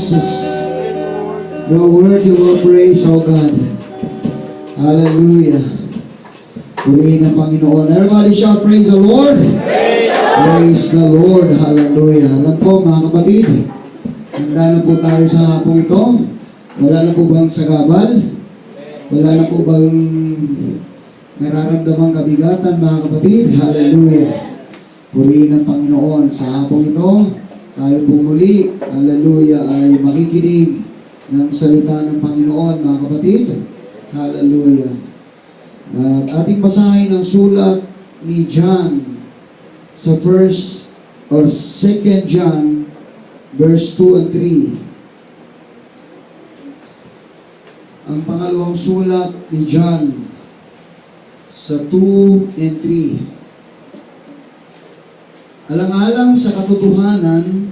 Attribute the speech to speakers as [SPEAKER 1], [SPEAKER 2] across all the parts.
[SPEAKER 1] Jesus. Your word, your praise, O God. Hallelujah. Purihin ang Panginoon. Everybody shout, praise the Lord. Praise the Lord. Hallelujah. Alam po, mga kapatid, handa na po tayo sa hapong ito. Wala na po bang sagabal? Wala na po bang nararamdamang kabigatan, mga kapatid? Hallelujah. Purihin ang Panginoon. Sa hapong ito, tayo po muli, hallelujah, ay makikinig ng salita ng Panginoon, mga kapatid. Hallelujah. At ating basahin ang sulat ni John sa 1st or 2nd John verse 2 and 3. Ang pangalawang sulat ni John sa 2 and 3. Alang-alang sa katotohanan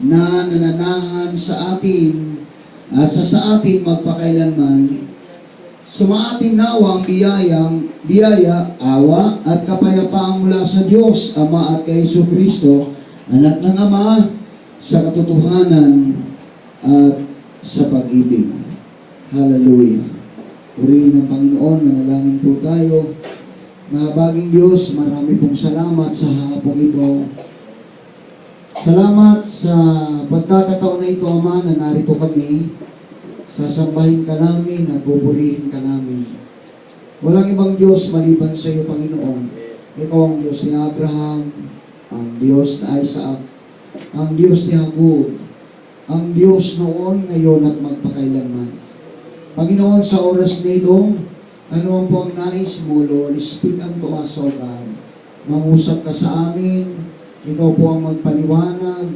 [SPEAKER 1] na nananahan sa atin at sa atin magpakailanman, sumaating nawa ang biyaya, awa at kapayapaan mula sa Diyos, Ama at kay Jesucristo, anak ng Ama, sa katotohanan at sa pag-ibig. Hallelujah. Purihin ang Panginoon, manalangin po tayo. Mahabaging Diyos, marami pong salamat sa hapong ito. Salamat sa pagkakataon na ito, Ama, na narito kami. Sasambahin ka namin at buburihin ka namin. Walang ibang Diyos maliban sa iyo, Panginoon. Ikaw ang Diyos ni Abraham, ang Diyos ni Isaac, ang Diyos ni Jacob, ang Diyos noon, ngayon at magpakailanman. Panginoon, sa oras na ito, ano ang po ang nais mo, Lord, speak unto us, O God. Mangusap ka sa amin, ikaw po ang magpaliwanag,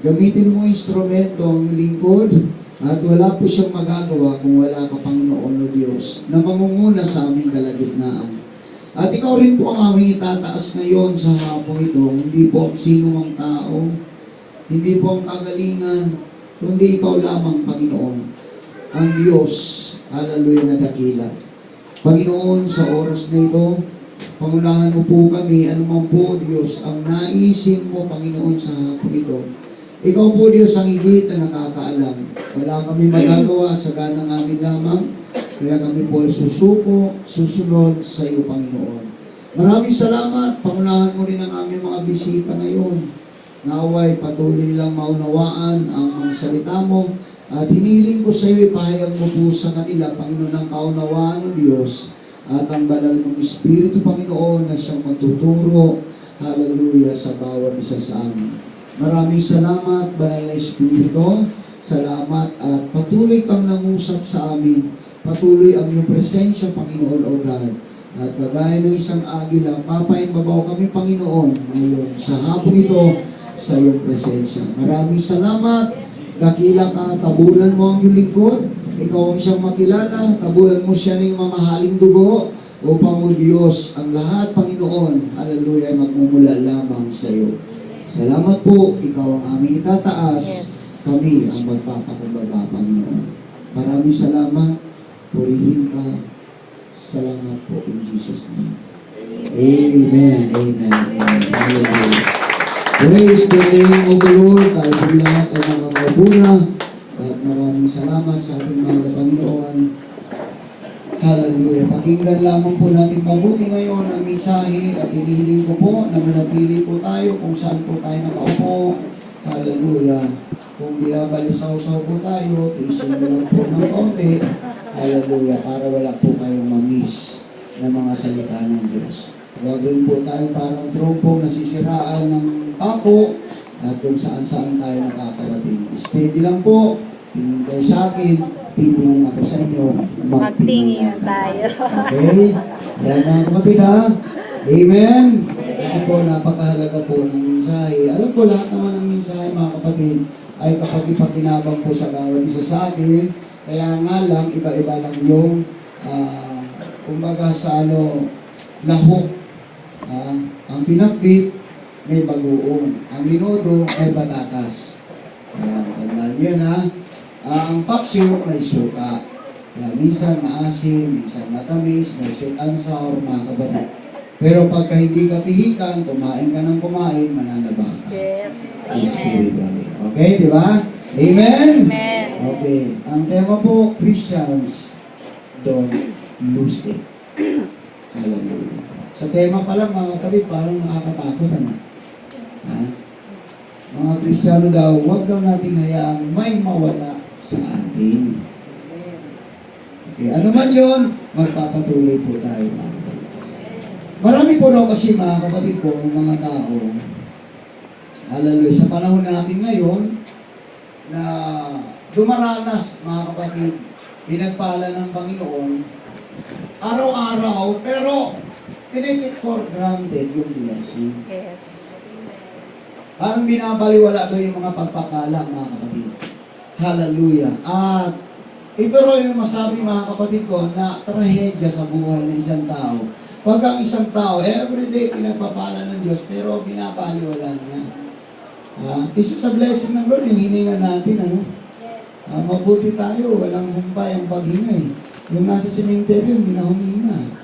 [SPEAKER 1] gamitin mo instrumento ang lingkod, at wala po siyang magagawa kung wala ka, Panginoon o Diyos, na mamunguna sa aming kalagitnaan. At ikaw rin po ang aming itataas ngayon sa hapong ito, hindi po ang sino mang tao, hindi po ang kagalingan, kundi ikaw lamang, Panginoon, ang Diyos, hallelujah, na dakila. Panginoon, sa oras na ito, pangunahan mo po kami, anuman po, Diyos, ang naisin mo, Panginoon, sa hapong ito. Ikaw po, Diyos, ang higit na nakakaalam. Wala kami magagawa sa ganang amin lamang, kaya kami po ay susunod sa iyo, Panginoon. Maraming salamat, pangunahan mo rin ang aming mga bisita ngayon. Naway, patuloy nilang maunawaan ang mga salita mo, at hiniling ko sa iyo, ipahayag mo po sa kanila, Panginoon, ang kaunawaan ng Diyos at ang banal mong Espiritu, Panginoon, na siyang magtuturo, hallelujah, sa bawat isa sa amin. Maraming salamat, banal na Espiritu, salamat at patuloy kang nangusap sa amin. Patuloy ang iyong presensya, Panginoon, O God. At kagaya ng isang agila, mapaimbabaw kami, Panginoon, ngayon sa hapon ito sa iyong presensya. Maraming salamat. Dakila ka, tabunan mo ang iyong lingkod, ikaw ang siyang makilala, tabunan mo siya ng mamahaling dugo, upang o Diyos, ang lahat, Panginoon, hallelujah, ay magmumula lamang sa iyo. Salamat po, ikaw ang aming itataas, kami ang magpapakumbaga, Panginoon. Maraming salamat, purihin ka, salamat po in Jesus' name. Amen, amen, amen. Hallelujah. Praise the name of the Lord. Tayo po lahat ay mga maubuna. At maraming salamat sa ating mga Panginoon. Hallelujah. Pakinggan lamang po natin mabuti ngayon ang mensahe at hinihiling ko po na manatili po tayo kung saan po tayo nakaupo. Hallelujah. Kung binabalisaw-saw po tayo, tiisin mo lang po ng konti. Hallelujah. Para wala po kayong mamiss na mga salita ng Diyos. Huwag rin po tayo parang trumpong nasisiraan ng pako at kung saan-saan tayo nakakarating. Steady lang po. Tingin kayo sa akin. Titingin ako sa inyo.
[SPEAKER 2] Magtingin tayo.
[SPEAKER 1] Okay? Yan mga kapatid, ha? Amen? Kasi po, napakahalaga po ng mensahe. Alam ko, lahat naman ng mensahe, mga kapatid, ay kapag ipakinabang po sa bawat isa sa atin. Kaya nga lang, iba-iba lang yung kumbaga sa lahok. Ang pinakbit, may bagoong. Ang linodo, may patatas. Kaya, tandaan yan, ha? Ang paksiw, may suka. Kaya, minsan maasim, minsan matamis, may sweet and sour, mga kapatid. Pero pagka hindi ka pihikan, kumain ka ng kumain, mananaba ka.
[SPEAKER 2] Yes.
[SPEAKER 1] Spiritually. Okay, di ba? Amen?
[SPEAKER 2] Amen.
[SPEAKER 1] Okay. Ang tema po, Christians, don't lose it. Hallelujah. Sa tema pa lang, mga kapatid, parang nakakatakot, ano? Ha? Mga Kristiyano daw, huwag daw nating hayaang may mawala sa atin. Okay, ano man yun, magpapatuloy po tayo, mga kapatid. Marami po daw kasi, mga kapatid ko, mga tao, hallelujah, sa panahon natin ngayon, na dumaranas, mga kapatid, pinagpala ng Panginoon, araw-araw, pero tinitake for granted yung blessing.
[SPEAKER 2] Yes.
[SPEAKER 1] Parang binabaliwala doon yung mga pagpapala, mga kapatid. Hallelujah. At ito rin yung masabi, mga kapatid ko, na trahedya sa buhay ng isang tao. Pag ang isang tao, everyday pinagpapala ng Diyos, pero binabaliwala niya. Isa sa blessing ng Lord, yung hininga natin, ano? Mabuti tayo, walang humpay ang paghinga eh. Yung nasa sementeryo, hindi na huminga.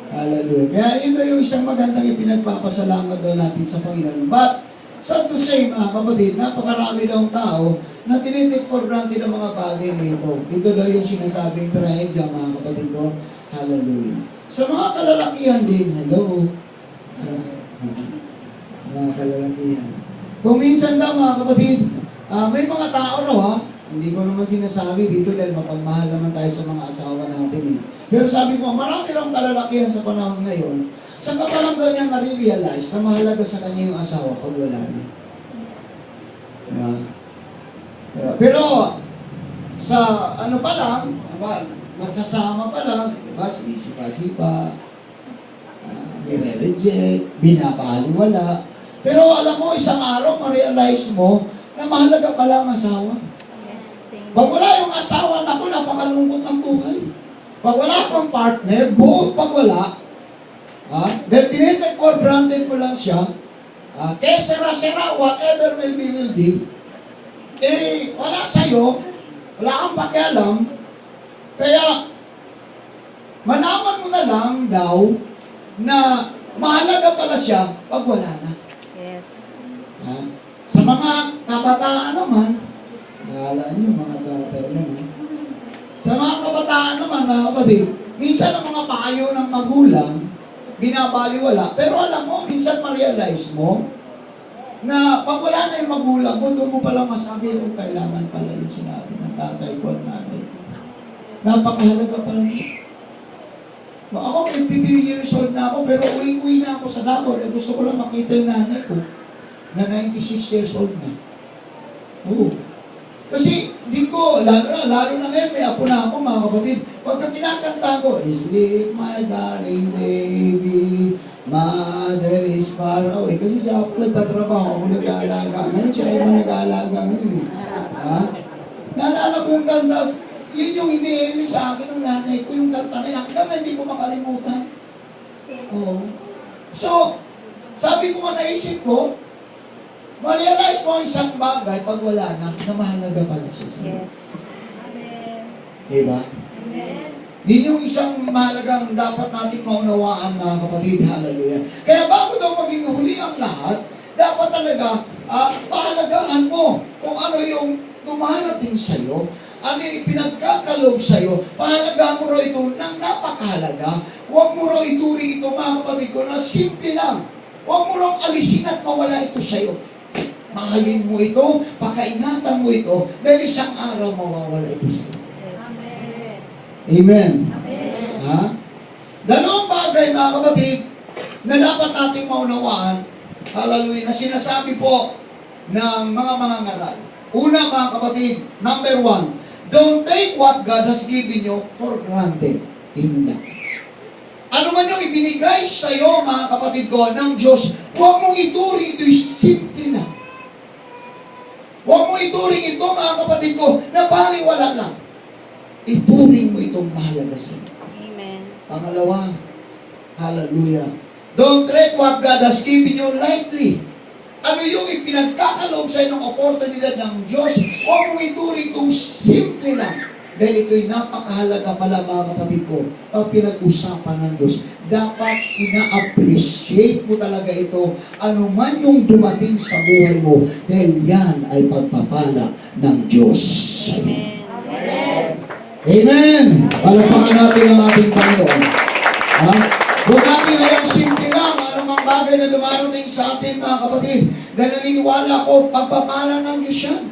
[SPEAKER 1] Hallelujah. Kaya ito yung isang magandang ipinagpapasalamat daw natin sa Panginoon. But, sad to say, mga kapatid, napakarami daw tao na tinitik for granted ang mga bagay na ito. Ito daw yung sinasabing trahedya, mga kapatid ko. Hallelujah. Sa mga kalalakihan din, hello. Mga kalalakihan. Kung minsan daw, mga kapatid, may mga tao raw hindi ko naman sinasabi dito dahil mapagmahal naman tayo sa mga asawa natin eh. Pero sabi ko, marami raw kalalakihan sa panahon ngayon, sa kapalang daw niyang nare-realize na mahalaga sa kanya yung asawa pag wala na. Pero, sa ano pa lang, magsasama pa lang, diba, sinisipa-sipa, nire-reject, binabaliwala. Pero alam mo, isang araw, ma-realize mo na mahalaga pala ang asawa. Pag wala yung asawa, naku, napakalungkot ng buhay. Pag wala kang partner, both pag wala, dahil tinitake for granted mo lang siya, kaya sera-sera, whatever will be, wala sa'yo, wala kang pakialam, kaya malaman mo na lang daw na mahalaga pala siya pag wala na.
[SPEAKER 2] Yes.
[SPEAKER 1] Sa mga kabataan naman, akala nyo, mga tatay lang. Sa mga kabataan naman, mga kapatid, minsan ang mga payo ng magulang, binabaliwala. Pero alam mo, minsan ma-realize mo, na pag wala na yung magulang mo, doon mo palang masabi kung kailangan pala yung sinabi ng tatay ko at nanay ko. Napakahalaga pala niya. Ako, 53 years old na ako, pero uwi-uwi na ako sa Davao. Gusto ko lang makita yung nanay ko, na 96 years old na. Oo. Kasi, di ko, lalo na ngayon, may apo na ako, mga kapatid. Pagka kinakanta ko, sleep my darling baby, mother is far away. Kasi siya ako nagtatrabaho, ako nag-aalaga. Ngayon, siya yung nag-aalaga ngayon eh. Naalala ko yung kanta, yun yung iniili sa akin ng nanay ko, yung kanta na yun. Hanggang hindi ko makalimutan. Oo. So, sabi ko nga naisip ko, ma-realize mo ang isang bagay pag wala na mahalaga pala siya sa'yo.
[SPEAKER 2] Yes. Amen.
[SPEAKER 1] Diba?
[SPEAKER 2] Amen.
[SPEAKER 1] Yun yung isang mahalagang dapat natin maunawaan, mga kapatid. Hallelujah. Kaya bago daw maging huli ang lahat, dapat talaga pahalagaan mo kung ano yung dumarating sa'yo, ano yung pinagkakalob sa'yo. Pahalagaan mo raw ito ng napakahalaga. Huwag mo raw ituring ito, mga kapatid ko, na simple lang. Huwag mo raw alisin at mawala ito sa'yo. Mahalin mo ito, pakaingatan mo ito, dahil isang araw mawawala ito sa'yo.
[SPEAKER 2] Yes.
[SPEAKER 1] Amen.
[SPEAKER 2] Amen.
[SPEAKER 1] Dalawang bagay, mga kapatid, na dapat nating maunawaan, hallelujah, na sinasabi po ng mga ngaral. Una, mga kapatid, number 1, don't take what God has given you for granted. Hindi. Ano man yung ibinigay sa iyo, mga kapatid ko, ng Diyos, huwag mong ituring ito'y simple lang. Huwag mong ituring ito, mga kapatid ko, na baliwala lang. Ituring mo itong mahalaga sa iyo.
[SPEAKER 2] Amen.
[SPEAKER 1] Pangalawa, hallelujah, don't treat what God has given you lightly. Ano yung ipinagkakaloob sa iyo ng oportunidad ng Diyos, huwag mong ituring itong simple lang. Dahil ito'y napakahalaga pala mga kapatid ko. Pag pinag-usapan ng Diyos, dapat ina-appreciate mo talaga ito anuman yung dumating sa buhay mo. Dahil yan ay pagpapala ng Diyos.
[SPEAKER 2] Amen.
[SPEAKER 1] Amen! Palakpakan natin ang ating Panginoon. Ha? Huwag natin ngayong simple lang anumang bagay na dumarating sa atin mga kapatid. Dahil naniniwala ko, pagpapala ng Diyos yan.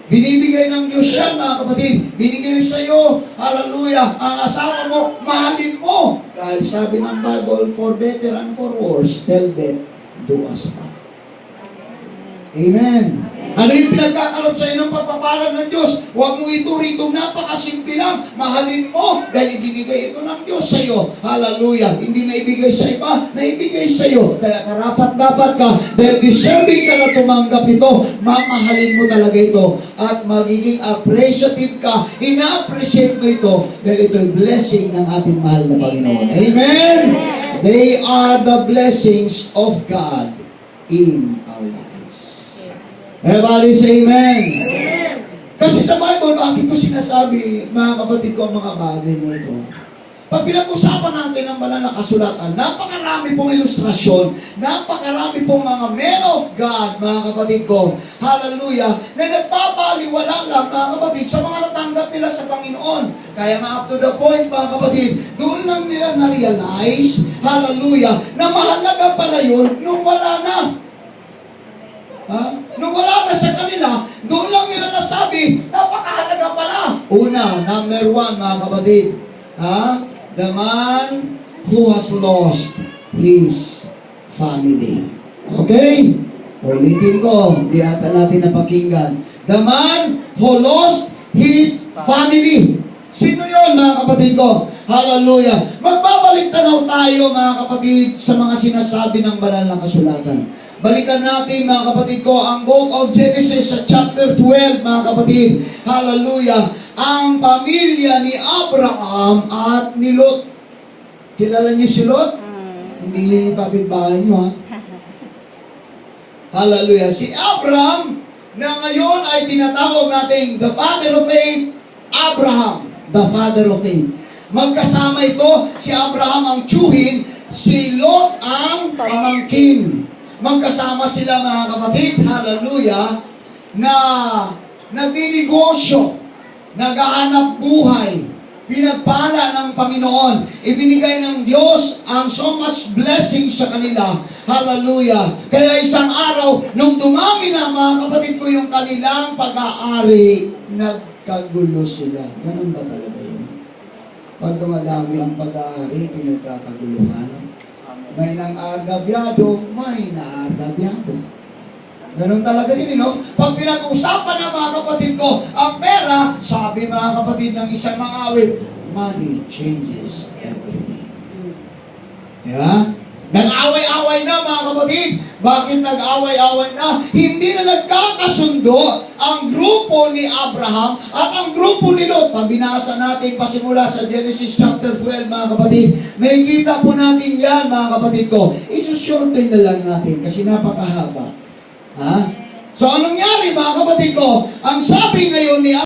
[SPEAKER 1] Binibigay ng Diyos yan, mga kapatid. Binigay sa iyo, hallelujah, ang asawa mo, mahalin mo. Dahil sabi ng Bible, for better and for worse, tell them, do us not. Amen. Ano yung pinagkakalap sa iyo ng pagpapala ng Diyos? Huwag mo ito rito, napakasimple lang. Mahalin mo dahil ibinigay ito ng Diyos sa iyo. Hallelujah. Hindi na ibigay sa iba, naibigay sa iyo. Kaya karapat-dapat ka dahil deserving ka na tumanggap ito. Mamahalin mo talaga ito at magiging appreciative ka. Ina-appreciate mo ito dahil ito'y blessing ng ating mahal na Panginoon. Amen. They are the blessings of God in our lives. Everybody say amen. Kasi sa Bible, bakit ko sinasabi, mga kapatid ko, ang mga bagay na ito? Pag pinag-usapan natin ang banal na kasulatan, napakarami pong ilustrasyon, napakarami pong mga men of God, mga kapatid ko, hallelujah, na nagpapaliwala lang, mga kapatid, sa mga natanggap nila sa Panginoon. Kaya nga up to the point, mga kapatid, doon lang nila na-realize, hallelujah, na mahalaga pala yun nung wala na. Nung wala na sa kanila, doon lang nila nasabi, napakahalaga pala. Una, number one, mga kapatid, the man who has lost his family. Okay? Ulitin ko, hindi ata natin napakinggan. The man who lost his family. Sino yun, mga kapatid ko? Hallelujah. Magbabalik tanaw tayo, mga kapatid, sa mga sinasabi ng banal na kasulatan. Balikan natin, mga kapatid ko, ang book of Genesis sa chapter 12, mga kapatid. Hallelujah. Ang pamilya ni Abraham at ni Lot. Kilala niyo si Lot? Hindi niyo yung kapitbahay niyo, ha? Hallelujah. Si Abraham, na ngayon ay tinatawag natin the father of faith, Abraham, the father of faith. Magkasama ito, si Abraham ang tiyuhin, si Lot ang pamangkin. Magkasama sila, mga kapatid, hallelujah, na nagninegosyo, naghahanap buhay, pinagpala ng Panginoon, ibinigay ng Diyos ang so much blessing sa kanila, hallelujah. Kaya isang araw, nung dumami na, mga kapatid ko, yung kanilang pag-aari, nagkagulo sila. Ganun ba talaga yun? Pag dumadami ang pag-aari, pinagkakaguluhan. May nang-agabyado, may na-agabyado. Ganun talaga yun, no? Pag pinag-usapan ng mga kapatid ko, ang pera, sabi mga kapatid ng isang mga awit, money changes everything. Yeah? Nag-away-away na, mga kapatid. Bakit nag-away-away na? Hindi na nagkakasundo ang grupo ni Abraham at ang grupo ni Lot. Pag binasa natin pasimula sa Genesis chapter 12, mga kapatid, may kita po natin yan, mga kapatid ko. Isushorten na lang natin kasi napakahaba. So, anong nangyari, mga kapatid ko? Ang sabi ngayon ni